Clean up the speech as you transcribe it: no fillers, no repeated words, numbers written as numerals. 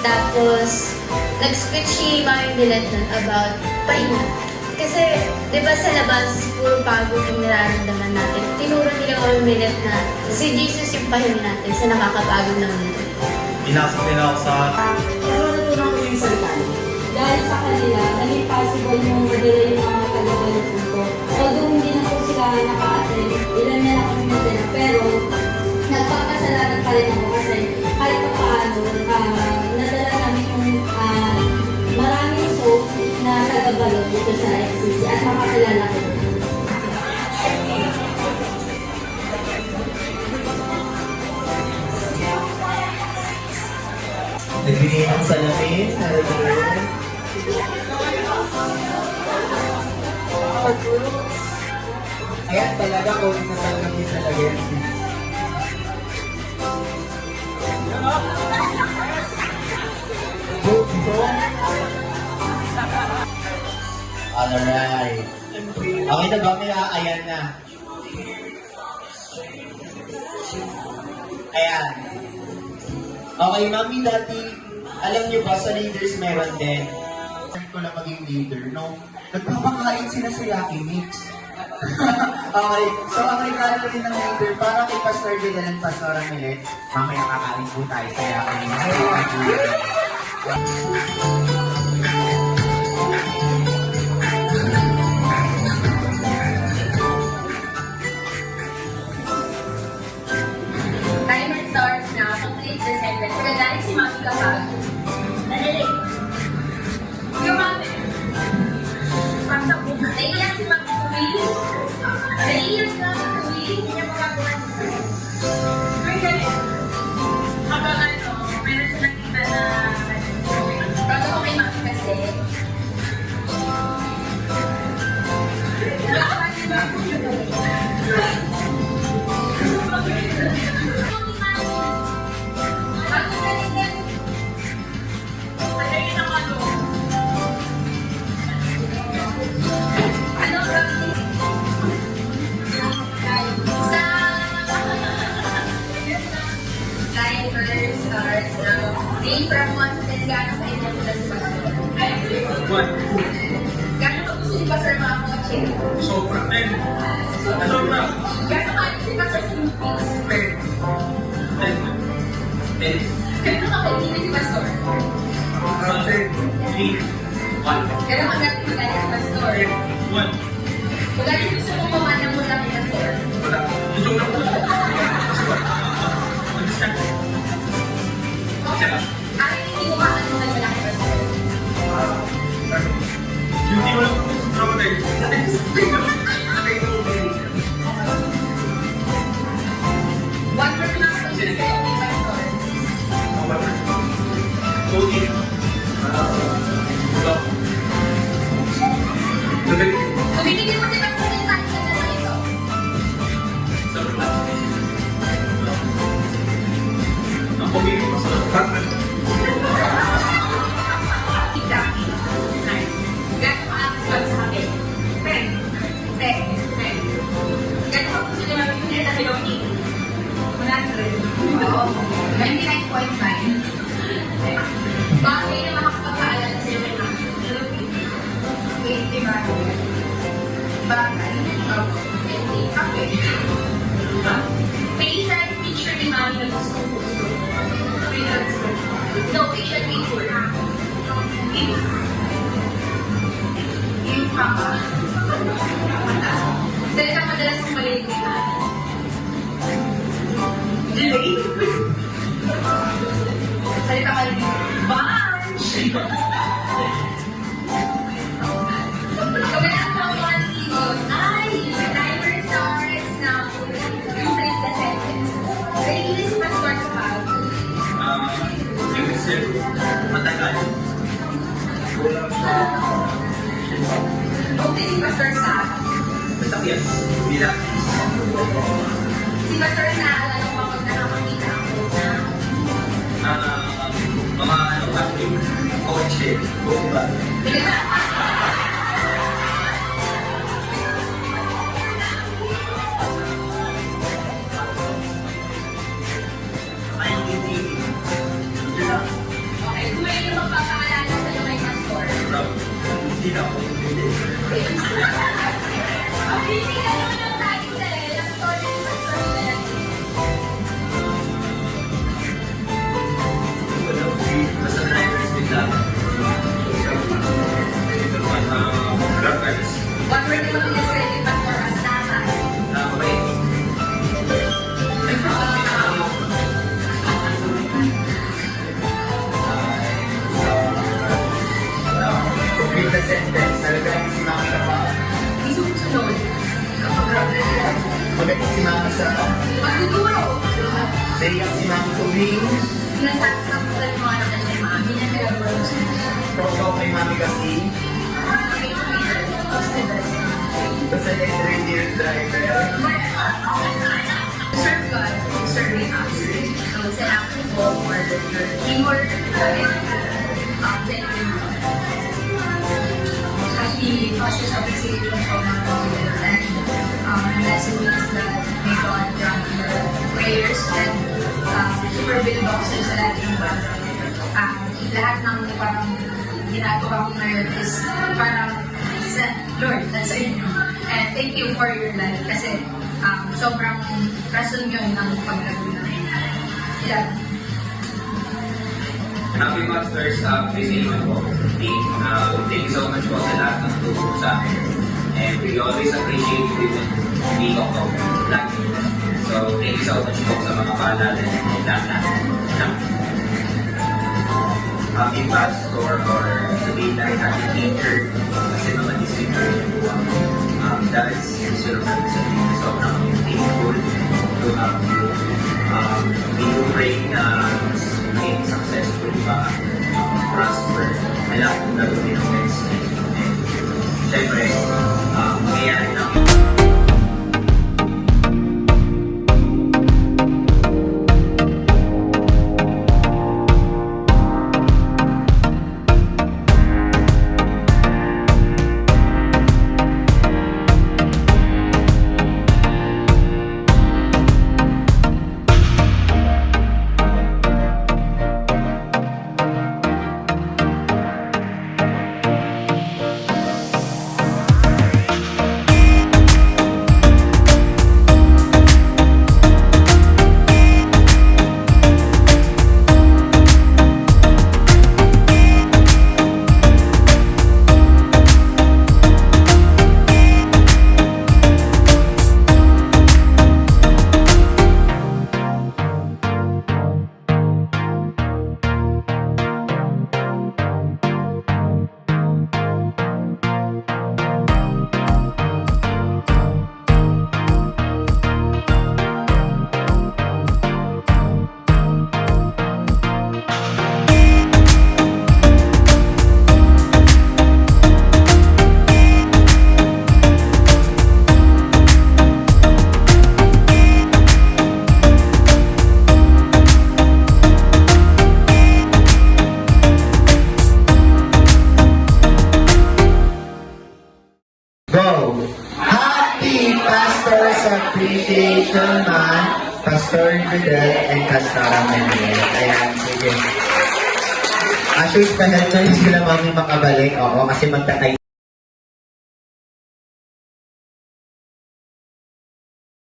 Tapos, nag-speech si Mami Milet nun about pahinga. Kasi, di ba sa labas, puro pagod yung nararamdaman natin. Tinuro nila Mami Milet na si Jesus yung pahinga natin sa nakakapagod na mundo. Pinasok nila ako sa... Natutunan ko yung salita. Dahil sa kanila, naging possible yung madala yung mga tagabalutong ko. Although hindi na po sila naka-attend, ilan na lang kami nadala. Pero, nagpapasalamat pa rin ako kasi kahit pa paano, nadala namin yung maraming soap na tagabalot dito sa XCC at makakilala ko. Nagbigay ng salamin, narinig. Ayan talaga kung nasalamin talaga yan. Alright. Okay na ba? May ayan na. Ayan. Okay, Mami, Daddy, alam niyo ba sa leaders meron din? Ko na maging leader, no? Nagpapakain sila sa Lucky Mix. Okay, so ang regalo rin ng leader, para kay Pastor Vidal and Pastor Milet, mamaya kakain po tayo sa Lucky Mix. Timer starts now. Complete the sentence. Nagagalit si Mami kapag nalilig. Yung Mami. Pasok mo. Naiiyak si Mami tuwili. Naiiyak na tuwili. Hindi niya magagawa nito. Ay, galit. Habang meron silang iba na bago ko kay Mami kasi. Name from 1 to 10, gano'n ka inuulan si Pastor? 1. Gano'n ka gusto si Pastor mga kotse? Sobra. 10. Sobra. Gano'n ka si Pastor sa movies? 10. 10. Gano'n ka kaibigan si Pastor? 10. 3. 1. Gano'n ka gano'n si Pastor? 1. Wala rin gusto mong pamanang mo lang ni Pastor? Wala. Gusto ko lang po. Understand? Okay. Akin hindi mo kakanunan mo lang ni Pastor? Yung di mo lang po sa trabaho. What were you not to say ni Pastor? Cody. Kung bibigyan mo si Pastor ng time na naman ito, Ang pumili ko sa Batman. exactly. Nice. Gano'n ka ang swag sa akin? 10. 10. 10. Gano'n ka gusto niya mabibigyan na Filoni? 100. Oo. 99.5. Bakit yung makakapagpaalala sa'yo kay Mami? 80 ba? Bagay. Okay. Okay. May isang picture ni Mami na gusto. No, picture picture. Yung papa. Dahil ka madalas mong maliit ni Mami. Delay? Salita ka rin. Bunch! Kapag ang kawan ibon, ay, the timer starts now. Complete the sentence. Ready si Pastor kapag? Matagal. Okay, si Pastor sa Masakyan. Bila. si Pastor na naalala ko kapag nakakakita ako na Mga plastic. Kotse. Bomba. Okay. Lisa. Magtuturo. Naiyak si Mami Kuring. Nasasaktan yung mga naman ni Mami na nag-work. Proto kay Mami kasi. Basta na-engineer driver. Serve God, serving us. So, salamat po for your teamwork and genuine love. Happy cautious appreciation for my mother and blessings that may God grant your prayers and super big boxes sa lahat ng lahat ng parang ginagawa ko ngayon is parang sa Lord, nasa inyo. And thank you for your life kasi sobrang rason yun ng paglago namin. Yeah. Happy Masters Appreciation po. Thank you so much po sa lahat ng tulong sa akin. And we always appreciate you with the lahat. So, thank you so much po sa mga paalala and lahat natin. Happy Pastor or sabihin na rin natin teacher kasi naman discipline yung buwan. That is sort of sabihin. So, I'm thankful to have you. We do pray na maging successful pa, prosper, na lahat ng gagawin ng next year. And syempre, mangyayari na Go! Happy Pastor's Appreciation Month, Pastor Fidel and Pastor Manuel. Ayan, sige. Actually, special na sila mami makabalik. Oo, kasi magtatay